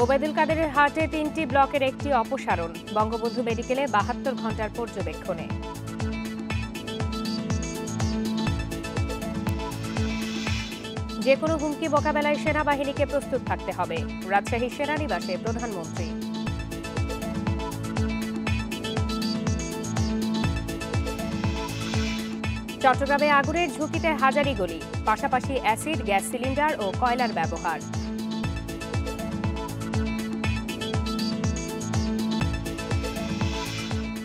ওবায়দুল কাদেরের হার্টে 3টি ব্লকের একটি অপসারণ, বঙ্গবন্ধু মেডিকেলে 72 ঘণ্টার পর্যবেক্ষণে। যে কোনো হুমকি মোকাবেলায় সেনাবাহিনীকে প্রস্তুত থাকতে হবে, রাজশাহী সেনানিবাসে প্রধানমন্ত্রী। চট্টগ্রামে আগুনের ঝুঁকিতে হাজারীগলি, পাশাপাশি অ্যাসিড, গ্যাস সিলিন্ডার ও কয়লার ব্যবহার।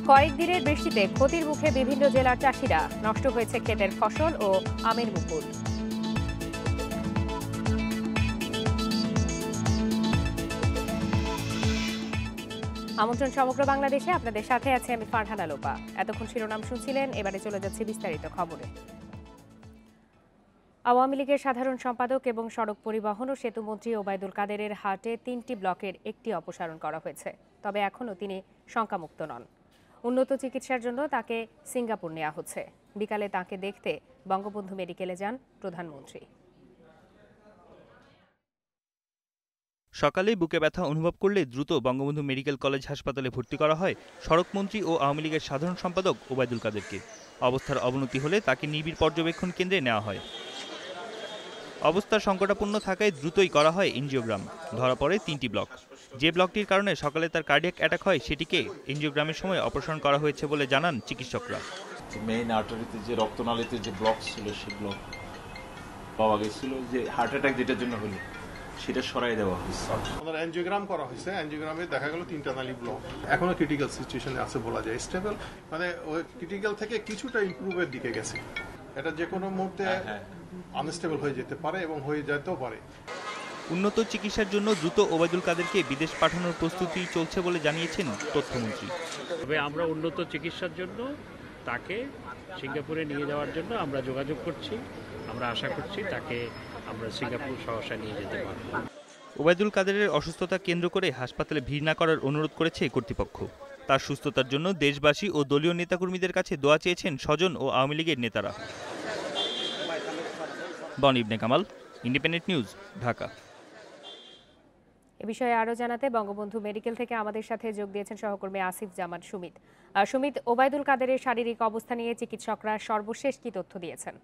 কয়েকদিনের বৃষ্টিতে ক্ষতির মুখে বিভিন্ন জেলার চাষিরা, নষ্ট হয়েছে ক্ষেতের ফসল ও আমের মুকুল। আমন্ত্রণ সমগ্র বাংলাদেশে, আপনাদের সাথে আছে আমি ফারহানা লোপা। এতক্ষণ শিরোনাম শুনছিলেন, এবারে চলে যাচ্ছে বিস্তারিত খবরে। আওয়ামী লীগের সাধারণ সম্পাদক এবং সড়ক পরিবহন ও সেতুমন্ত্রী ওবায়দুল কাদেরের হার্টে 3টি ব্লকের একটি অপসারণ করা হয়েছে, তবে এখনও তিনি শঙ্কামুক্ত নন। উন্নত চিকিৎসার জন্য তাকে সিঙ্গাপুর নেওয়া হচ্ছে। বিকালে তাকে দেখতে বঙ্গবন্ধু মেডিকেলে যান প্রধানমন্ত্রী। সকালে বুকে ব্যথা অনুভব করলে দ্রুত বঙ্গবন্ধু মেডিকেল কলেজ হাসপাতালে ভর্তি করা হয় সড়কমন্ত্রী ও আওয়ামী লীগের সাধারণ সম্পাদক ওবায়দুল কাদেরকে। অবস্থার অবনতি হলে তাকে নিবিড় পর্যবেক্ষণ কেন্দ্রে নেওয়া হয়। অবস্থা সংকটাপন্ন থাকায় দ্রুতই করা হয় এনজিওগ্রাম। ধরা পড়ে 3টি ব্লক। যে ব্লকটির কারণে সকালে তার কার্ডিয়াক অ্যাটাক হয়, সেটিকে এনজিওগ্রামের সময় অপারেশন করা হয়েছে বলে জানান চিকিৎসকরা। মেইন আর্টারিতে যে রক্তনালীতে যে ব্লক ছিল, সেই ব্লক পাওয়া গেছিল, যে হার্ট অ্যাটাক যেটার জন্য হলো সেটা সরাই দেওয়া হয়েছে। ওনার এনজিওগ্রাম করা হয়েছে, এনজিওগ্রামে দেখা গেল 3টা নালী ব্লক, এখনো ক্রিটিক্যাল সিচুয়েশনে আছে বলা যায়। স্টেবল মানে ওই ক্রিটিক্যাল থেকে কিছুটা ইমপ্রুভের দিকে গেছে। এটা যে কোনো মুহূর্তে আনস্টেবল হয়ে যেতে পারে এবং হয়ে যেতেও পারে। উন্নত চিকিৎসার জন্য দ্রুত ওবায়দুল কাদেরকে বিদেশ পাঠানোর প্রস্তুতি চলছে বলে জানিয়েছেন তথ্যমন্ত্রী। তবে আমরা উন্নত চিকিৎসার জন্য তাকে সিঙ্গাপুরে নিয়ে যাওয়ার জন্য আমরা যোগাযোগ করছি। আমরা আশা করছি তাকে আমরা সিঙ্গাপুর সহসা নিয়ে যেতে পারব। ওবায়দুল কাদেরের অসুস্থতা কেন্দ্র করে হাসপাতালে ভিড় না করার অনুরোধ করেছে কর্তৃপক্ষ। তার সুস্থতার জন্য দেশবাসী ও দলীয় নেতাকর্মীদের কাছে দোয়া চেয়েছেন স্বজন ও আওয়ামী লীগের নেতারা। বন ইবনে কামাল, ইন্ডিপেন্ডেন্ট নিউজ, ঢাকা। এ বিষয়ে আরও জানাতে বঙ্গবন্ধু মেডিকেল থেকে আমাদের সাথে যোগ দিয়েছেন সহকর্মী আসিফ জামান সুমিত। সুমিত, ওবায়দুল কাদেরের শারীরিক অবস্থা নিয়ে চিকিৎসকরা সর্বশেষ কি তথ্য দিয়েছেন?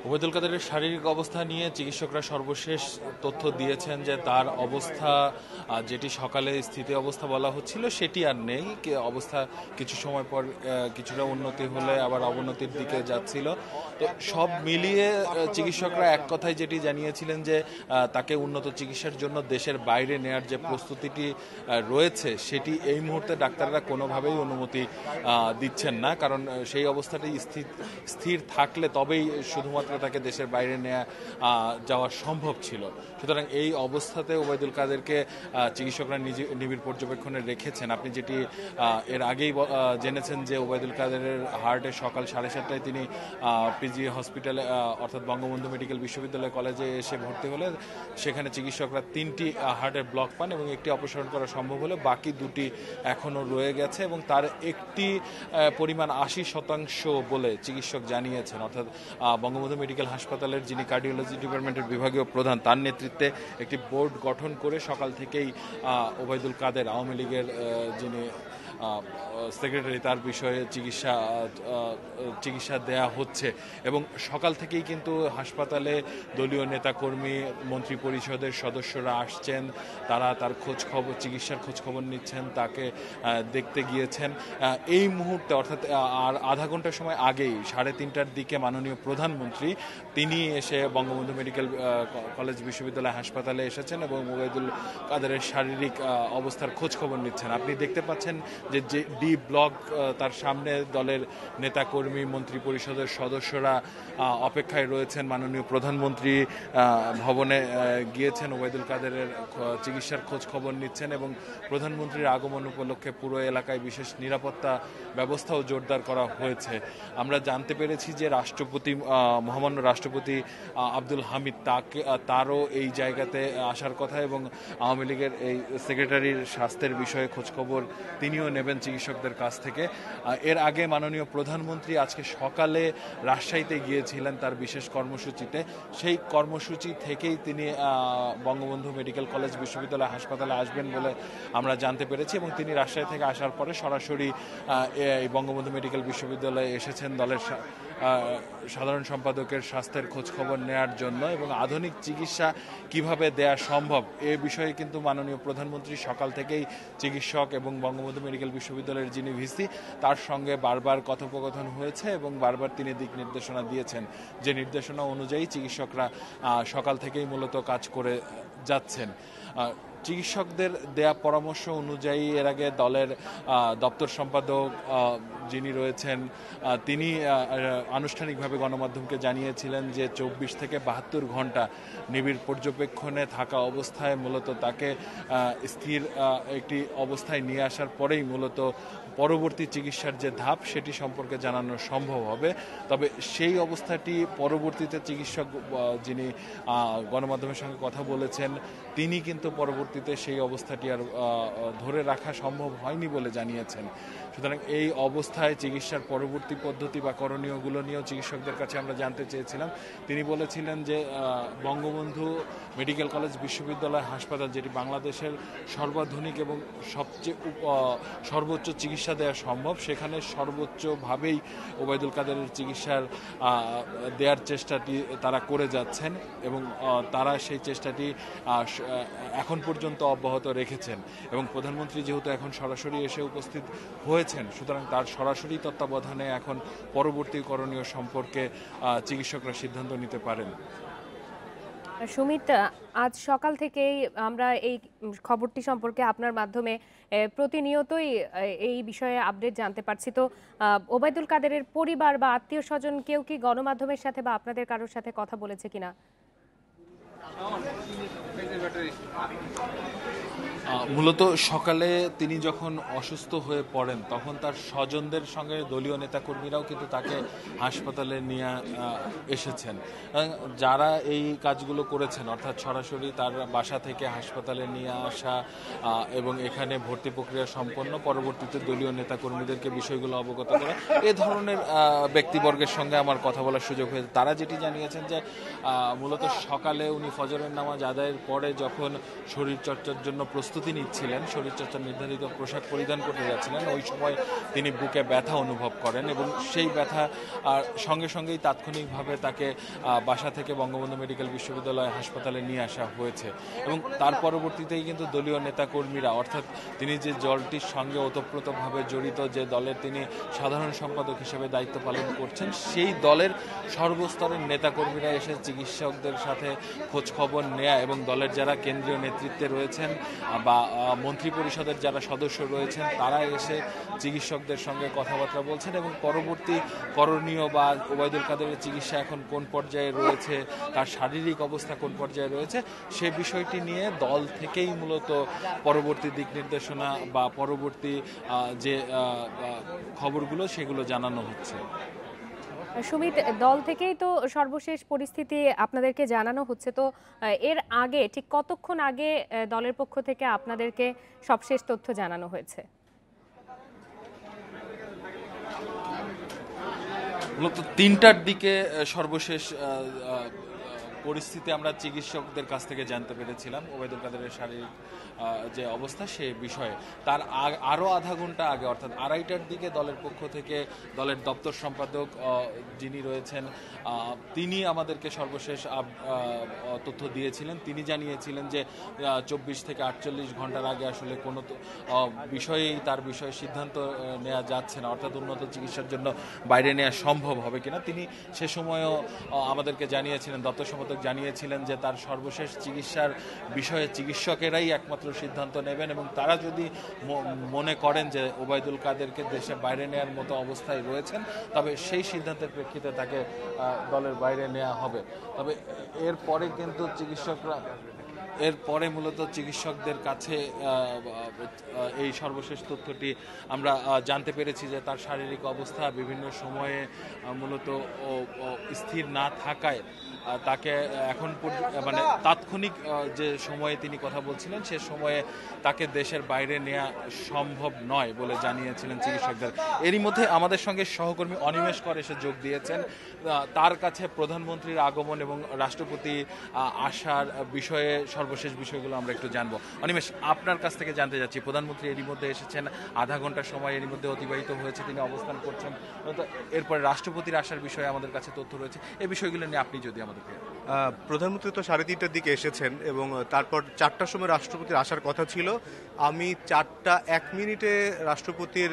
ওবায়দুল কাদেরের শারীরিক অবস্থা নিয়ে চিকিৎসকরা সর্বশেষ তথ্য দিয়েছেন যে তার অবস্থা, যেটি সকালে স্থিতি অবস্থা বলা হচ্ছিল, সেটি আর নেই। অবস্থা কিছু সময় পর কিছুটা উন্নতি হলে আবার অবনতির দিকে যাচ্ছিল। তো সব মিলিয়ে চিকিৎসকরা এক কথায় যেটি জানিয়েছিলেন যে তাকে উন্নত চিকিৎসার জন্য দেশের বাইরে নেয়ার যে প্রস্তুতিটি রয়েছে, সেটি এই মুহূর্তে ডাক্তাররা কোনোভাবেই অনুমতি দিচ্ছেন না, কারণ সেই অবস্থাটি স্থির থাকলে তবেই শুধুমাত্র তাকে দেশের বাইরে যাওয়া সম্ভব ছিল। সুতরাং এই অবস্থাতে ওবায়দুল কাদেরকে চিকিৎসকরা নিবিড় পর্যবেক্ষণে রেখেছেন। আপনি যেটি এর আগেই জেনেছেন যে ওবায়দুল কাদেরের হার্টে সকাল 7:30টায় তিনি পিজি হসপিটালে অর্থাৎ বঙ্গবন্ধু মেডিকেল বিশ্ববিদ্যালয় কলেজে এসে ভর্তি হলে সেখানে চিকিৎসকরা 3টি হার্টের ব্লক পান এবং একটি অপসারণ করা সম্ভব হলে বাকি 2টি এখনও রয়ে গেছে এবং তার একটি পরিমাণ 80% বলে চিকিৎসক জানিয়েছেন। অর্থাৎ বঙ্গবন্ধু মেডিকেল হাসপাতালের যিনি কার্ডিওলজি ডিপার্টমেন্টের বিভাগীয় প্রধান, তার নেতৃত্বে একটি বোর্ড গঠন করে সকাল থেকেই ওবায়দুল কাদের, আওয়ামী লীগের যিনি সেক্রেটারি, তার বিষয়ে চিকিৎসা দেয়া হচ্ছে এবং সকাল থেকেই কিন্তু হাসপাতালে দলীয় নেতাকর্মী, মন্ত্রী পরিষদের সদস্যরা আসছেন। তারা তার চিকিৎসার খোঁজখবর নিচ্ছেন, তাকে দেখতে গিয়েছেন। এই মুহূর্তে অর্থাৎ আর আধা ঘন্টার সময় আগেই 3:30টার দিকে মাননীয় প্রধানমন্ত্রী তিনি এসে বঙ্গবন্ধু মেডিকেল কলেজ বিশ্ববিদ্যালয় হাসপাতালে এসেছেন এবং ওবায়দুল কাদেরের শারীরিক অবস্থার খোঁজখবর নিচ্ছেন। আপনি দেখতে পাচ্ছেন যে ডি ব্লক, তার সামনে দলের নেতাকর্মী, মন্ত্রী পরিষদের সদস্যরা অপেক্ষায় রয়েছেন। মাননীয় প্রধানমন্ত্রী ভবনে গিয়েছেন, ওবায়দুল কাদেরের চিকিৎসার খোঁজ খবর নিচ্ছেন এবং প্রধানমন্ত্রীর আগমন উপলক্ষে পুরো এলাকায় বিশেষ নিরাপত্তা ব্যবস্থাও জোরদার করা হয়েছে। আমরা জানতে পেরেছি যে মহামান্য রাষ্ট্রপতি আব্দুল হামিদ তারও এই জায়গাতে আসার কথা এবং আওয়ামী লীগের এই সেক্রেটারির স্বাস্থ্যের বিষয়ে খোঁজখবর তিনিও নেবেন চিকিৎসকদের কাছ থেকে। এর আগে মাননীয় প্রধানমন্ত্রী আজকে সকালে রাজশাহীতে গিয়েছিলেন তার বিশেষ কর্মসূচিতে। সেই কর্মসূচি থেকেই তিনি বঙ্গবন্ধু মেডিকেল কলেজ বিশ্ববিদ্যালয় হাসপাতালে আসবেন বলে আমরা জানতে পেরেছি, এবং তিনি রাজশাহী থেকে আসার পরে সরাসরি এই বঙ্গবন্ধু মেডিকেল বিশ্ববিদ্যালয়ে এসেছেন দলের সাধারণ সম্পাদকের স্বাস্থ্যের খোঁজখবর নেয়ার জন্য, এবং আধুনিক চিকিৎসা কিভাবে দেয়া সম্ভব এ বিষয়ে কিন্তু মাননীয় প্রধানমন্ত্রী সকাল থেকেই চিকিৎসক এবং বঙ্গবন্ধু মেডিকেল বিশ্ববিদ্যালয়ের যিনি ভিসি তার সঙ্গে বারবার কথোপকথন হয়েছে, এবং বারবার তিনি দিক নির্দেশনা দিয়েছেন, যে নির্দেশনা অনুযায়ী চিকিৎসকরা সকাল থেকেই মূলত কাজ করে যাচ্ছেন। চিকিৎসকদের দেয়া পরামর্শ অনুযায়ী এর আগে দলের দপ্তর সম্পাদক যিনি রয়েছেন তিনি আনুষ্ঠানিকভাবে গণমাধ্যমকে জানিয়েছিলেন যে 24 থেকে 72 ঘন্টা নিবিড় পর্যবেক্ষণে থাকা অবস্থায় মূলত তাকে স্থির একটি অবস্থায় নিয়ে আসার পরেই মূলত পরবর্তী চিকিৎসার যে ধাপ সেটি সম্পর্কে জানানো সম্ভব হবে। তবে সেই অবস্থাটি পরবর্তীতে চিকিৎসক যিনি গণমাধ্যমের সঙ্গে কথা বলেছেন তিনি কিন্তু পরবর্তীতে সেই অবস্থাটি আর ধরে রাখা সম্ভব হয়নি বলে জানিয়েছেন। সুতরাং এই অবস্থায় চিকিৎসার পরবর্তী পদ্ধতি বা করণীয়গুলো নিয়েও চিকিৎসকদের কাছে আমরা জানতে চেয়েছিলাম। তিনি বলেছিলেন যে বঙ্গবন্ধু মেডিকেল কলেজ বিশ্ববিদ্যালয় হাসপাতাল, যেটি বাংলাদেশের সর্বাধুনিক এবং সবচেয়ে সর্বোচ্চ চিকিৎসা দেওয়া সম্ভব, সেখানে সর্বোচ্চভাবেই ওবায়দুল কাদেরের চিকিৎসার দেওয়ার চেষ্টাটি তারা করে যাচ্ছেন, এবং তারা সেই চেষ্টাটি এখন পর্যন্ত অব্যাহত রেখেছেন। এবং প্রধানমন্ত্রী যেহেতু এখন সরাসরি এসে উপস্থিত হয়েছেন, সুতরাং তার সরাসরি তত্ত্বাবধানে এখন পরবর্তী করণীয় সম্পর্কে চিকিৎসকরা সিদ্ধান্ত নিতে পারেন। সুমিত, আজ সকাল থেকেই আমরা এই খবরটি সম্পর্কে আপনার মাধ্যমে প্রতিনিয়তই এই বিষয়ে আপডেট জানতে পারছি। তো ওবায়দুল কাদেরের পরিবার বা আত্মীয় স্বজন কেউ কি গণমাধ্যমের সাথে বা আপনাদের কারোর সাথে কথা বলেছে কিনা? মূলত সকালে তিনি যখন অসুস্থ হয়ে পড়েন তখন তার স্বজনদের সঙ্গে দলীয় নেতাকর্মীরাও কিন্তু তাকে হাসপাতালে নিয়ে এসেছেন। যারা এই কাজগুলো করেছেন, অর্থাৎ সরাসরি তার বাসা থেকে হাসপাতালে নিয়ে আসা এবং এখানে ভর্তি প্রক্রিয়া সম্পন্ন, পরবর্তীতে দলীয় নেতাকর্মীদেরকে বিষয়গুলো অবগত করা, এ ধরনের ব্যক্তিবর্গের সঙ্গে আমার কথা বলার সুযোগ হয়েছে। তারা যেটি জানিয়েছেন যে মূলত সকালে উনি ফজরের নামাজ আদায়ের পরে যখন শরীরচর্চার জন্য প্রস্তুতি নিচ্ছিলেন, শরীরচর্চার নির্ধারিত পোশাক পরিধান করতে যাচ্ছিলেন, ওই সময় তিনি বুকে ব্যথা অনুভব করেন, এবং সেই ব্যথা সঙ্গে সঙ্গেই তাৎক্ষণিকভাবে তাকে বাসা থেকে বঙ্গবন্ধু মেডিকেল বিশ্ববিদ্যালয় হাসপাতালে নিয়ে আসা হয়েছে। এবং তার পরবর্তীতেই কিন্তু দলীয় নেতাকর্মীরা, অর্থাৎ তিনি যে দলটির সঙ্গে ওতপ্রোতভাবে জড়িত, যে দলের তিনি সাধারণ সম্পাদক হিসেবে দায়িত্ব পালন করছেন, সেই দলের সর্বস্তরের নেতাকর্মীরা এসে চিকিৎসকদের সাথে খোঁজ খবর নেয়া, এবং দলের যারা কেন্দ্রীয় নেতৃত্বে রয়েছেন বা মন্ত্রী পরিষদের যারা সদস্য রয়েছেন তারা এসে চিকিৎসকদের সঙ্গে কথাবার্তা বলছেন, এবং পরবর্তী করণীয় বা ওবায়দুল কাদেরের চিকিৎসা এখন কোন পর্যায়ে রয়েছে, তার শারীরিক অবস্থা কোন পর্যায়ে রয়েছে, সে বিষয়টি নিয়ে দল থেকেই মূলত পরবর্তী দিক নির্দেশনা বা পরবর্তী যে খবরগুলো সেগুলো জানানো হচ্ছে। সুমিত, দল থেকেই তো সর্বশেষ পরিস্থিতি আপনাদেরকে জানানো হচ্ছে, তো এর আগে ঠিক কতক্ষণ আগে দলের পক্ষ থেকে আপনাদেরকে সবশেষ তথ্য জানানো হয়েছে? মূলত 3টার দিকে সর্বশেষ পরিস্থিতি আমরা চিকিৎসকদের কাছ থেকে জানতে পেরেছিলাম ওবায়দুল কাদেরের শারীরিক যে অবস্থা সে বিষয়ে। তার আরও আধা ঘন্টা আগে, অর্থাৎ 2:30টার দিকে দলের পক্ষ থেকে দলের দপ্তর সম্পাদক যিনি রয়েছেন তিনি আমাদেরকে সর্বশেষ তথ্য দিয়েছিলেন। তিনি জানিয়েছিলেন যে 24 থেকে 48 ঘন্টার আগে আসলে কোনো তার বিষয়ে সিদ্ধান্ত নেওয়া যাচ্ছে না, অর্থাৎ উন্নত চিকিৎসার জন্য বাইরে নেওয়া সম্ভব হবে কিনা। তিনি সে সময়ও আমাদেরকে জানিয়েছিলেন, দপ্তর সম্পাদক জানিয়েছিলেন যে তার সর্বশেষ চিকিৎসার বিষয়ে চিকিৎসকেরাই একমাত্র সিদ্ধান্ত নেবেন, এবং তারা যদি মনে করেন যে ওবায়দুল কাদেরকে দেশে বাইরে নেওয়ার মতো অবস্থায় রয়েছেন, তবে সেই সিদ্ধান্তের প্রেক্ষিতে তাকে দলের বাইরে নেওয়া হবে। তবে এরপরে কিন্তু এরপরে মূলত চিকিৎসকদের কাছে এই সর্বশেষ তথ্যটি আমরা জানতে পেরেছি যে তার শারীরিক অবস্থা বিভিন্ন সময়ে মূলত স্থির না থাকায় তাকে এখন মানে তাৎক্ষণিক যে সময়ে তিনি কথা বলছিলেন সে সময়ে তাকে দেশের বাইরে নেওয়া সম্ভব নয় বলে জানিয়েছিলেন চিকিৎসকদের। এরই মধ্যে আমাদের সঙ্গে সহকর্মী অনিমেষ কর এসে যোগ দিয়েছেন। তার কাছে প্রধানমন্ত্রীর আগমন এবং রাষ্ট্রপতি আসার বিষয়ে সর্বশেষ বিষয়গুলো আমরা একটু জানবো। অনিমেষ, আপনার কাছ থেকে জানতে যাচ্ছি, প্রধানমন্ত্রী এরই মধ্যে এসেছেন, আধা ঘন্টার সময় এরই মধ্যে অতিবাহিত হয়েছে, তিনি অবস্থান করছেন, এরপরে রাষ্ট্রপতির আসার বিষয়ে আমাদের কাছে তথ্য রয়েছে, এই বিষয়গুলো নিয়ে আপনি যদি আমাদেরকে। প্রধানমন্ত্রী তো 3:30টার দিকে এসেছেন এবং তারপর 4টার সময় রাষ্ট্রপতির আসার কথা ছিল। আমি 4:01 রাষ্ট্রপতির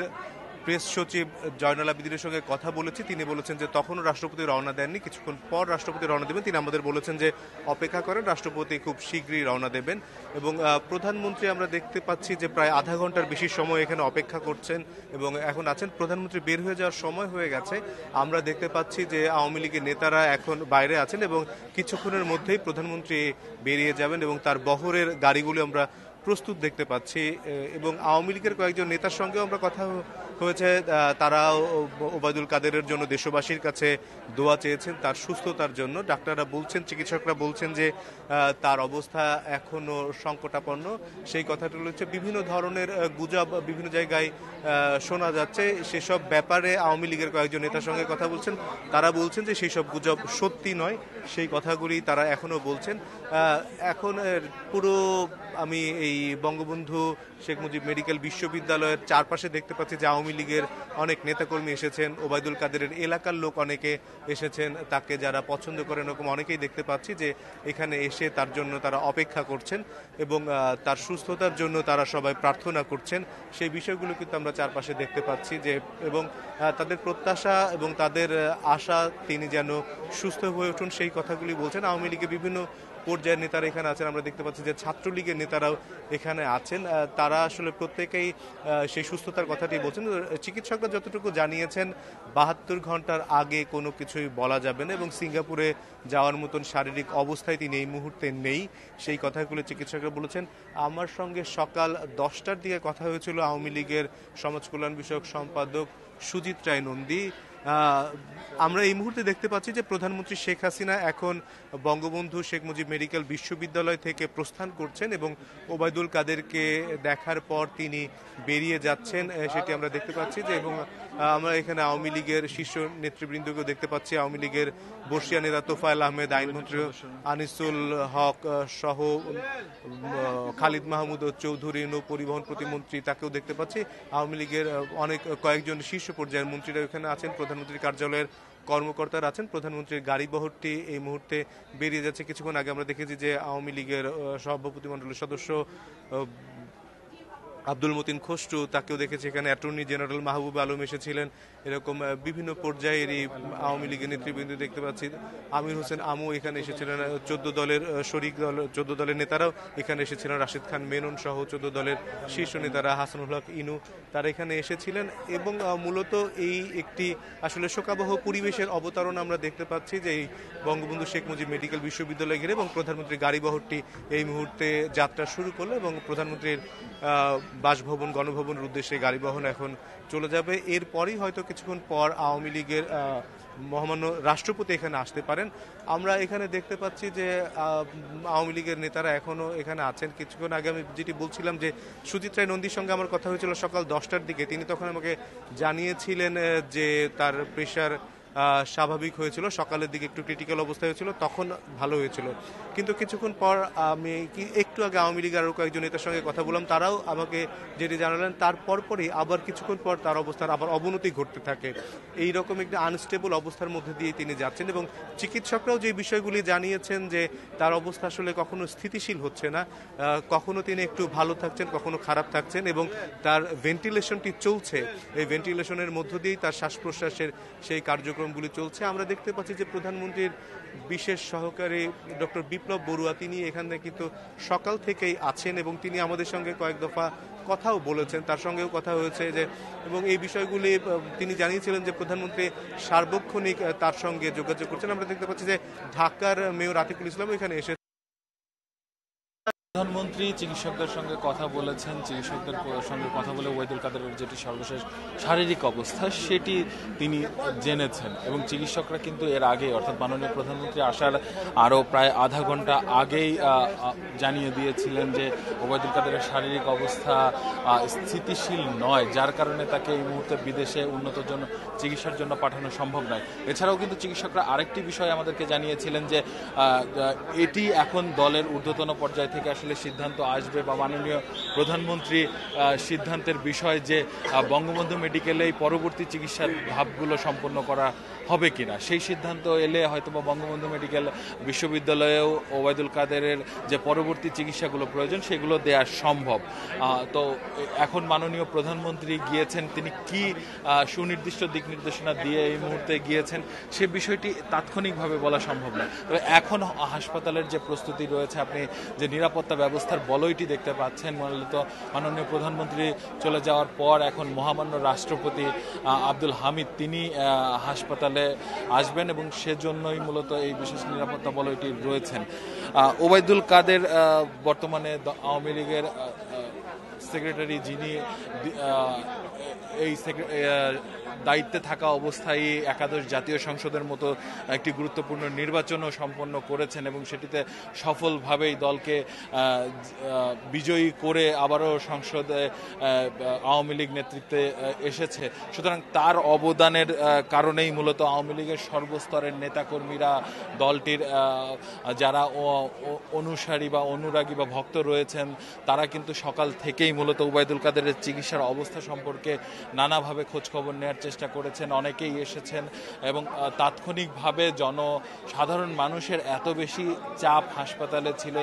প্রেস সচিব জয়নাল আবেদিনের সঙ্গে কথা বলেছি। তিনি বলেছেন যে তখনও রাষ্ট্রপতি রওনা দেননি, কিছুক্ষণ পর রাষ্ট্রপতি রওনা দেবেন। তিনি আমাদের বলেছেন যে অপেক্ষা করেন, রাষ্ট্রপতি খুব শীঘ্রই রওনা দেবেন। এবং প্রধানমন্ত্রী আমরা দেখতে পাচ্ছি যে প্রায় আধা ঘন্টার বেশি সময় এখানে অপেক্ষা করছেন এবং এখন আছেন। প্রধানমন্ত্রী বের হয়ে যাওয়ার সময় হয়ে গেছে। আমরা দেখতে পাচ্ছি যে আওয়ামী লীগের নেতারা এখন বাইরে আছেন এবং কিছুক্ষণের মধ্যেই প্রধানমন্ত্রী বেরিয়ে যাবেন এবং তার বহরের গাড়িগুলি আমরা প্রস্তুত দেখতে পাচ্ছি। এবং আওয়ামী লীগের কয়েকজন নেতার সঙ্গেও আমরা কথা হয়েছে, তারা ওবায়দুল কাদেরের জন্য দেশবাসীর কাছে দোয়া চেয়েছেন, তার সুস্থতার জন্য। ডাক্তাররা বলছেন, চিকিৎসকরা বলছেন যে তার অবস্থা এখনো সংকটাপন্ন। সেই কথাটি হচ্ছে বিভিন্ন ধরনের গুজব বিভিন্ন জায়গায় শোনা যাচ্ছে, সেসব ব্যাপারে আওয়ামী লীগের কয়েকজন নেতার সঙ্গে কথা বলছেন, তারা বলছেন যে সেই সব গুজব সত্যি নয়, সেই কথাগুলি তারা এখনো বলছেন। এখন পুরো আমি এই বঙ্গবন্ধু শেখ মুজিব মেডিকেল বিশ্ববিদ্যালয়ের চারপাশে দেখতে পাচ্ছি যে আওয়ামী লীগের অনেক নেতাকর্মী এসেছেন, ওবায়দুল কাদেরের এলাকার লোক অনেকে এসেছেন, তাকে যারা পছন্দ করেন এরকম অনেকেই দেখতে পাচ্ছি যে এখানে এসে তার জন্য তারা অপেক্ষা করছেন এবং তার সুস্থতার জন্য তারা সবাই প্রার্থনা করছেন। সেই বিষয়গুলো কিন্তু আমরা চারপাশে দেখতে পাচ্ছি যে, এবং তাদের প্রত্যাশা এবং তাদের আশা তিনি যেন সুস্থ হয়ে উঠুন সেই কথাগুলি বলছেন। আওয়ামী লীগের বিভিন্ন পর্যায়ের নেতারা এখানে আছেন, আমরা দেখতে পাচ্ছি যে ছাত্রলীগের নেতারাও এখানে আছেন। তারা আসলে প্রত্যেকেই সেই সুস্থতার কথাটি বলছেন। চিকিৎসকরা যতটুকু জানিয়েছেন 72 ঘন্টার আগে কোনো কিছুই বলা যাবে না এবং সিঙ্গাপুরে যাওয়ার মতন শারীরিক অবস্থায় তিনি এই মুহূর্তে নেই, সেই কথাগুলো চিকিৎসকরা বলেছেন। আমার সঙ্গে সকাল 10টার দিকে কথা হয়েছিল আওয়ামী লীগের সমাজ কল্যাণ বিষয়ক সম্পাদক সুজিত রায় নন্দী। আমরা এই মুহূর্তে দেখতে পাচ্ছি যে প্রধানমন্ত্রী শেখ হাসিনা এখন বঙ্গবন্ধু শেখ মুজিব মেডিকেল বিশ্ববিদ্যালয় থেকে প্রস্থান করছেন এবং ওবায়দুল কাদেরকে দেখার পর তিনি বেরিয়ে যাচ্ছেন, সেটি আমরা দেখতে পাচ্ছি যে। এবং আমরা এখানে আওয়ামী লীগের শীর্ষ নেতৃবৃন্দকেও দেখতে পাচ্ছি, আওয়ামী লীগের বর্ষিয়া নেতা তোফায়েল আহমেদ, আইনমন্ত্রী আনিসুল হক সহ খালিদ মাহমুদ চৌধুরী, নৌ পরিবহন প্রতিমন্ত্রী, তাকেও দেখতে পাচ্ছি। আওয়ামী লীগের কয়েকজন শীর্ষ পর্যায়ের মন্ত্রীরা এখানে আছেন, প্রধানমন্ত্রীর কার্যালয়ের কর্মকর্তারা আছেন। প্রধানমন্ত্রীর গাড়ি বহরটি এই মুহূর্তে বেরিয়ে যাচ্ছে। কিছুক্ষণ আগে আমরা দেখেছি যে আওয়ামী লীগের সভাপতিমণ্ডলীর সদস্য আব্দুল মতিন খসরু, তাকেও দেখেছি এখানে। অ্যাটর্নি জেনারেল মাহবুব আলম এসেছিলেন। এরকম বিভিন্ন পর্যায়েরই আওয়ামী লীগের নেতৃবৃন্দ দেখতে পাচ্ছি। আমির হোসেন আমু এখানে এসেছিলেন, 14 দলের শরিক দল 14 দলের নেতারাও এখানে এসেছিলেন, রাশিদ খান মেনন সহ 14 দলের শীর্ষ নেতারা, হাসানুল হক ইনু, তারা এখানে এসেছিলেন। এবং মূলত এই একটি আসলে শোকাবহ পরিবেশের অবতারণ আমরা দেখতে পাচ্ছি যে এই বঙ্গবন্ধু শেখ মুজিব মেডিকেল বিশ্ববিদ্যালয় ঘিরে, এবং প্রধানমন্ত্রীর গাড়িবহরটি এই মুহূর্তে যাত্রা শুরু করলো এবং প্রধানমন্ত্রীর বাসভবন গণভবনের উদ্দেশ্যে গাড়িবহন এখন চলে যাবে। এরপরই হয়তো কিছুক্ষণ পর আওয়ামী লীগের মহামান্য রাষ্ট্রপতি এখানে আসতে পারেন। আমরা এখানে দেখতে পাচ্ছি যে আওয়ামী লীগের নেতারা এখনো এখানে আছেন। কিছুক্ষণ আগে আমি যেটি বলছিলাম যে সুজিত রায় নন্দীর সঙ্গে আমার কথা হয়েছিল সকাল 10টার দিকে। তিনি তখন আমাকে জানিয়েছিলেন যে তার প্রেশার স্বাভাবিক হয়েছিল, সকালের দিকে একটু ক্রিটিক্যাল অবস্থা হয়েছিল, তখন ভালো হয়েছিল। কিন্তু কিছুক্ষণ পর আমি একটু আগে আওয়ামী লীগের আরও কয়েকজন নেতার সঙ্গে কথা বললাম, তারাও আমাকে যেটি জানালেন তার পরপরই আবার কিছুক্ষণ পর তার অবস্থার আবার অবনতি ঘটতে থাকে। এই রকম একটি আনস্টেবল অবস্থার মধ্যে দিয়ে তিনি যাচ্ছেন এবং চিকিৎসকরাও যে বিষয়গুলি জানিয়েছেন যে তার অবস্থা আসলে কখনো স্থিতিশীল হচ্ছে না, কখনো তিনি একটু ভালো থাকছেন, কখনো খারাপ থাকছেন এবং তার ভেন্টিলেশনটি চলছে। এই ভেন্টিলেশনের মধ্য দিয়েই তার শ্বাস প্রশ্বাসের সেই কার্যক্রমগুলি চলছে। আমরা দেখতে পাচ্ছি যে প্রধানমন্ত্রীর বিশেষ সহকারী ডক্টর বিপ্লব বড়ুয়া তিনি এখানে কিন্তু সকাল থেকেই আছেন এবং তিনি আমাদের সঙ্গে কয়েক দফা কথাও বলেছেন, তার সঙ্গেও কথা হয়েছে যে, এবং এই বিষয়গুলি তিনি জানিয়েছিলেন যে প্রধানমন্ত্রী সার্বক্ষণিক তার সঙ্গে যোগাযোগ করছেন। আমরা দেখতে পাচ্ছি যে ঢাকার মেয়র আতিকুল ইসলাম এখানে এসে প্রধানমন্ত্রী চিকিৎসকদের সঙ্গে কথা বলেছেন, চিকিৎসকদের সঙ্গে কথা বলে ওবায়দুল কাদেরের যেটি সর্বশেষ শারীরিক অবস্থা সেটি তিনি জেনেছেন এবং চিকিৎসকরা কিন্তু এর আগে অর্থাৎ মাননীয় প্রধানমন্ত্রী আসার আরও প্রায় আধা ঘন্টা আগেই জানিয়ে দিয়েছিলেন যে ওবায়দুল কাদেরের শারীরিক অবস্থা স্থিতিশীল নয়, যার কারণে তাকে এই মুহূর্তে বিদেশে উন্নত চিকিৎসার জন্য পাঠানো সম্ভব নয়। এছাড়াও কিন্তু চিকিৎসকরা আরেকটি বিষয় আমাদেরকে জানিয়েছিলেন যে এটি এখন দলের ঊর্ধ্বতন পর্যায় থেকে আসলে সিদ্ধান্ত আসবে বা মাননীয় প্রধানমন্ত্রী সিদ্ধান্তের বিষয় যে বঙ্গবন্ধু মেডিকেলে পরবর্তী চিকিৎসার ধাপগুলো সম্পন্ন করা হবে কিনা, সেই সিদ্ধান্ত এলে হয়তো বা বঙ্গবন্ধু মেডিকেল বিশ্ববিদ্যালয়েও ওবায়দুল কাদেরের যে পরবর্তী চিকিৎসাগুলো প্রয়োজন সেগুলো দেওয়া সম্ভব। তো এখন মাননীয় প্রধানমন্ত্রী গিয়েছেন, তিনি কি সুনির্দিষ্ট দিক নির্দেশনা দিয়ে এই মুহূর্তে গিয়েছেন সে বিষয়টি তাৎক্ষণিকভাবে বলা সম্ভব নয়। তবে এখন হাসপাতালের যে প্রস্তুতি রয়েছে, আপনি যে নিরাপত্তা ব্যবস্থার বলয়টি দেখতে পাচ্ছেন, মূলত মাননীয় প্রধানমন্ত্রী চলে যাওয়ার পর এখন মহামান্য রাষ্ট্রপতি আব্দুল হামিদ তিনি হাসপাতালে আসবেন এবং সেজন্যই মূলত এই বিশেষ নিরাপত্তা বলয়টি রয়েছেন। ওবায়দুল কাদের বর্তমানে আওয়ামী লীগের সেক্রেটারি, যিনি এই দায়িত্বে থাকা অবস্থায় একাদশ জাতীয় সংসদের মতো একটি গুরুত্বপূর্ণ নির্বাচনও সম্পন্ন করেছেন এবং সেটিতে সফলভাবেই দলকে বিজয়ী করে আবারও সংসদে আওয়ামী লীগ নেতৃত্বে এসেছে। সুতরাং তার অবদানের কারণেই মূলত আওয়ামী লীগের সর্বস্তরের নেতাকর্মীরা, দলটির যারা অনুসারী বা অনুরাগী বা ভক্ত রয়েছেন, তারা কিন্তু সকাল থেকেই মূলত ওবায়দুল কাদেরের চিকিৎসার অবস্থা সম্পর্কে নানাভাবে খোঁজখবর নেওয়ার চেষ্টা করেছেন। অনেকেই এসেছেন এবং তাৎক্ষণিকভাবে সাধারণ মানুষের এত বেশি চাপ হাসপাতালে ছিল,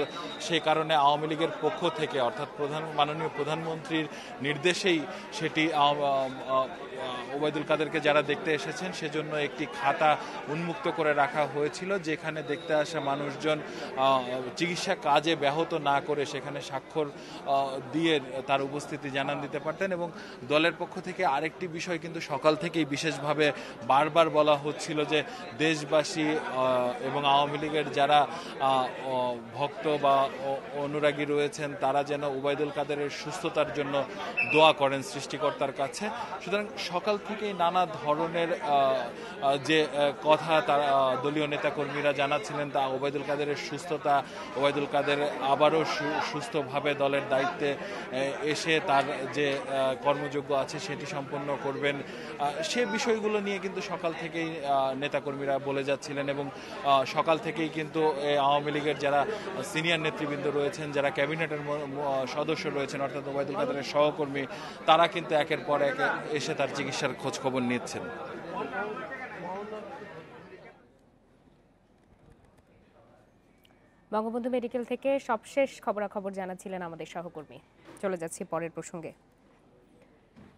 সে কারণে আওয়ামী লীগের পক্ষ থেকে অর্থাৎ মাননীয় প্রধানমন্ত্রীর নির্দেশেই সেটি ওবায়দুল কাদেরকে যারা দেখতে এসেছেন সেজন্য একটি খাতা উন্মুক্ত করে রাখা হয়েছিল, যেখানে দেখতে আসা মানুষজন চিকিৎসা কাজে ব্যাহত না করে সেখানে স্বাক্ষর দিয়ে তার উপস্থিতি জানান দিতে পারতেন। এবং দলের পক্ষ থেকে আরেকটি বিষয় কিন্তু সকাল থেকেই বিশেষভাবে বারবার বলা হচ্ছিল যে দেশবাসী এবং আওয়ামী লীগের যারা ভক্ত বা অনুরাগী রয়েছেন তারা যেন ওবায়দুল কাদেরের সুস্থতার জন্য দোয়া করেন সৃষ্টিকর্তার কাছে। সুতরাং সকাল থেকেই নানা ধরনের যে কথা তারা দলীয় নেতাকর্মীরা জানাচ্ছিলেন, তা ওবায়দুল কাদেরের সুস্থতা, ওবায়দুল কাদের আবারও সুস্থভাবে দলের দায়িত্বে এসে তার যে কর্মযোগ্য আছে সেটি সম্পন্ন করবেন, সে বিষয়গুলো নিয়ে কিন্তু সকাল থেকেই নেতাকর্মীরা বলে যাচ্ছিলেন। এবং সকাল থেকেই কিন্তু আওয়ামী লীগের যারা সিনিয়র নেতৃবৃন্দ রয়েছেন, যারা ক্যাবিনেটের সদস্য রয়েছেন অর্থাৎ ওবায়দুল কাদেরের সহকর্মী, তারা কিন্তু একের পর এক এসে তার চিকিৎসার খোঁজ খবর নিচ্ছেন। বঙ্গবন্ধু মেডিকেল থেকে সবশেষ খবরাখবর জানাচ্ছিলেন আমাদের সহকর্মী। চলে যাচ্ছি পরের প্রসঙ্গে।